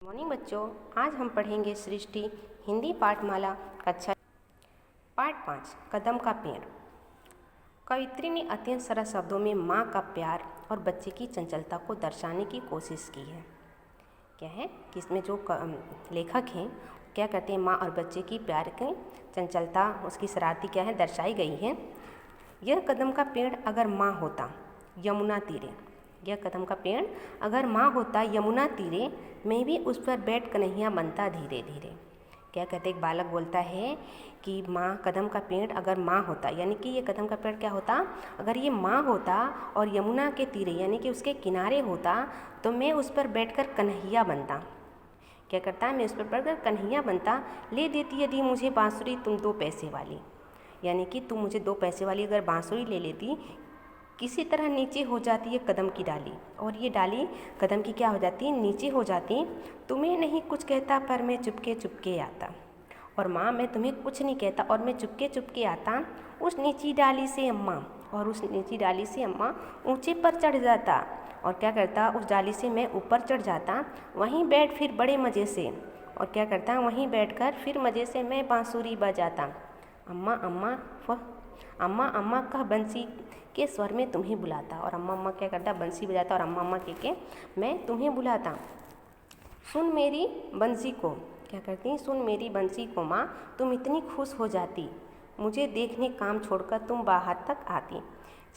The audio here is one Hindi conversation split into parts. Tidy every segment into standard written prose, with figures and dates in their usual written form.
मॉर्निंग बच्चों, आज हम पढ़ेंगे सृष्टि हिंदी पाठमाला कक्षा पाठ 5 कदम का पेड़। कवित्री ने अत्यंत सरल शब्दों में माँ का प्यार और बच्चे की चंचलता को दर्शाने की कोशिश की है। क्या है कि इसमें जो लेखक हैं क्या करते हैं, माँ और बच्चे की प्यार की चंचलता, उसकी शरारती क्या है दर्शाई गई है। यह कदम का पेड़ अगर माँ होता यमुना तीरे, यह कदम का पेड़ अगर माँ होता यमुना तीरे, मैं भी उस पर बैठ कन्हैया बनता धीरे धीरे। क्या कहते, एक बालक बोलता है कि माँ कदम का पेड़ अगर माँ होता, यानी कि ये कदम का पेड़ क्या होता, अगर ये माँ होता और यमुना के तीरे यानी कि उसके किनारे होता तो मैं उस पर बैठकर कन्हैया बनता। क्या करता है, मैं उस पर बैठकर कन्हैया बनता। ले देती यदि मुझे बांसुरी तुम 2 पैसे वाली, यानी कि तुम मुझे 2 पैसे वाली अगर बांसुरी ले लेती, किसी तरह नीचे हो जाती है कदम की डाली, और ये डाली कदम की क्या हो जाती, नीचे हो जाती। तुम्हें नहीं कुछ कहता पर मैं चुपके चुपके आता, और माँ मैं तुम्हें कुछ नहीं कहता और मैं चुपके चुपके आता उस नीची डाली से अम्मा, और उस नीची डाली से अम्मा ऊंचे पर चढ़ जाता। और क्या करता, उस डाली से मैं ऊपर चढ़ जाता, वहीं बैठ फिर बड़े मज़े से, और क्या करता, वहीं बैठकर फिर मज़े से मैं बांसुरी बजाता। अम्मा अम्मा वह अम्मा अम्मा कह बंसी के स्वर में तुम्हें बुलाता, और अम्मा अम्मा क्या करता, बंसी बजाता और अम्मा अम्मा के मैं तुम्हें बुलाता। सुन मेरी बंसी को, क्या करती, सुन मेरी बंसी को माँ तुम इतनी खुश हो जाती, मुझे देखने काम छोड़कर तुम बाहर तक आती।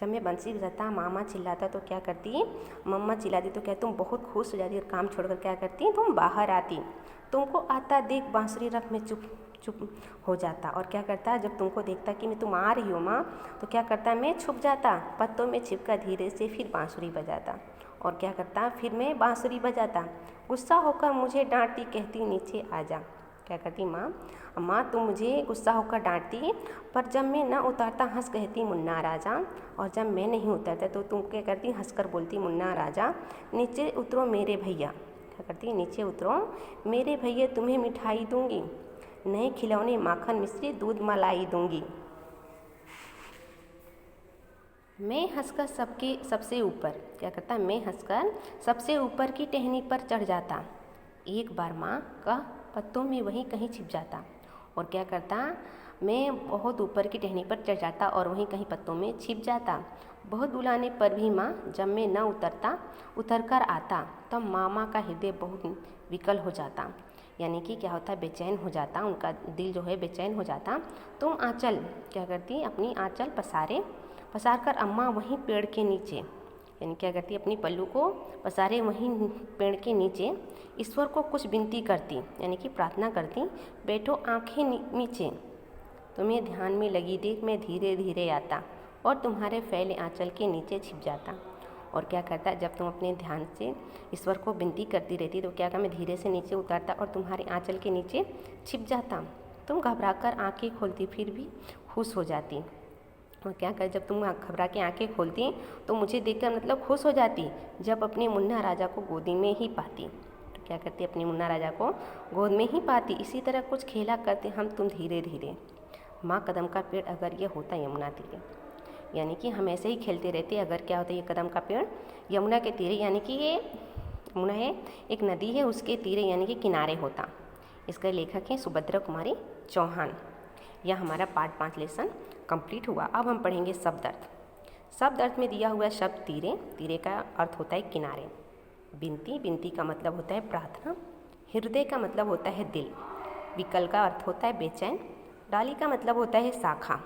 जब मैं बंसी बजाता मामा चिल्लाता तो क्या करती, मम्मा चिल्लाती तो क्या तुम बहुत खुश हो जाती, और काम छोड़कर क्या करती, तुम बाहर आती। तुमको आता देख बांसुरी रख मैं चुप चुप हो जाता, और क्या करता, जब तुमको देखता कि मैं तुम आ रही हो माँ तो क्या करता, मैं छुप जाता, पत्तों में छिपकर धीरे से फिर बांसुरी बजाता। और क्या करता, फिर मैं बांसुरी बजाता। गुस्सा होकर मुझे डांटती कहती नीचे आ जा। क्या करती माँ तुम मुझे गुस्सा होकर डांटती, पर जब मैं न उतारता हंस कहती मुन्ना राजा, और जब मैं नहीं उतरता तो तुम क्या करती, हंसकर बोलती मुन्ना राजा नीचे उतरो मेरे भैया। क्या करती, नीचे उतरो मेरे भैया तुम्हें मिठाई दूंगी, नए खिलौने माखन मिश्री दूध मलाई दूंगी। मैं हंसकर सबसे ऊपर, क्या करता, मैं हंसकर सबसे ऊपर की टहनी पर चढ़ जाता, एक बार माँ कह पत्तों में वहीं कहीं छिप जाता। और क्या करता, मैं बहुत ऊपर की टहनी पर चढ़ जाता और वहीं कहीं पत्तों में छिप जाता। बहुत बुलाने पर भी माँ जब मैं न उतर कर आता तब मामा का हृदय बहुत विकल हो जाता, यानी कि क्या होता, बेचैन हो जाता, उनका दिल जो है बेचैन हो जाता। तुम आंचल, क्या करती, अपनी आंचल पसार कर अम्मा वहीं पेड़ के नीचे, यानी क्या करती, अपनी पल्लू को पसारे वहीं पेड़ के नीचे ईश्वर को कुछ विनती करती, यानी कि प्रार्थना करती, बैठो आंखें नीचे, तुम्हें ध्यान में लगी देख मैं धीरे धीरे आता और तुम्हारे फैले आंचल के नीचे छिप जाता। और क्या करता, जब तुम अपने ध्यान से ईश्वर को विनती करती रहती तो क्या मैं धीरे से नीचे उतरता और तुम्हारे आंचल के नीचे छिप जाता। तुम घबराकर आंखें खोलती फिर भी खुश हो जाती, और क्या कर, जब तुम घबरा के आंखें खोलती तो मुझे देखकर मतलब खुश हो जाती, जब अपने मुन्ना राजा को गोदी में ही पाती। तो क्या करती, अपने मुन्ना राजा को गोद में ही पाती। इसी तरह कुछ खेला करते हम तुम धीरे धीरे। माँ कदम का पेड़ अगर ये होता यमुना तीरे, यानी कि हम ऐसे ही खेलते रहते अगर क्या होता, ये कदम का पेड़ यमुना के तीरे, यानी कि ये यमुना है एक नदी है उसके तीरे यानी कि किनारे होता। इसका लेखक है सुभद्रा कुमारी चौहान। यह हमारा पार्ट 5 लेसन कंप्लीट हुआ। अब हम पढ़ेंगे शब्द अर्थ। शब्द अर्थ में दिया हुआ शब्द तीरे, तीरे का अर्थ होता है किनारे। बिनती, बिनती का मतलब होता है प्रार्थना। हृदय का मतलब होता है दिल। विकल का अर्थ होता है बेचैन। डाली का मतलब होता है शाखा।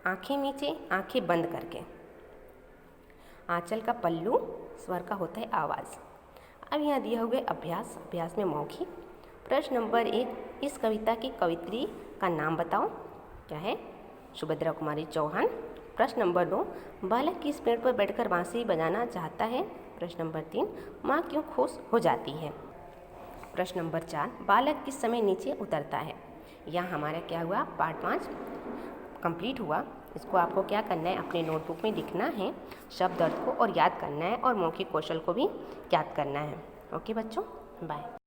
आंखें नीचे, आंखें बंद करके। आंचल का पल्लू, स्वर का होता है आवाज़। अब यहाँ दिया हुआ अभ्यास, अभ्यास में मौखिक। प्रश्न नंबर 1, इस कविता की कवित्री का नाम बताओ। क्या है, सुभद्रा कुमारी चौहान। प्रश्न नंबर 2, बालक किस पेड़ पर बैठकर बांसुरी बजाना चाहता है। प्रश्न नंबर 3, माँ क्यों खुश हो जाती है। प्रश्न नंबर 4, बालक किस समय नीचे उतरता है। यहाँ हमारा क्या हुआ, पार्ट 5 कंप्लीट हुआ। इसको आपको क्या करना है, अपने नोटबुक में लिखना है, शब्द अर्थ को और याद करना है, और मौखिक कौशल को भी याद करना है। ओके बच्चों, बाय।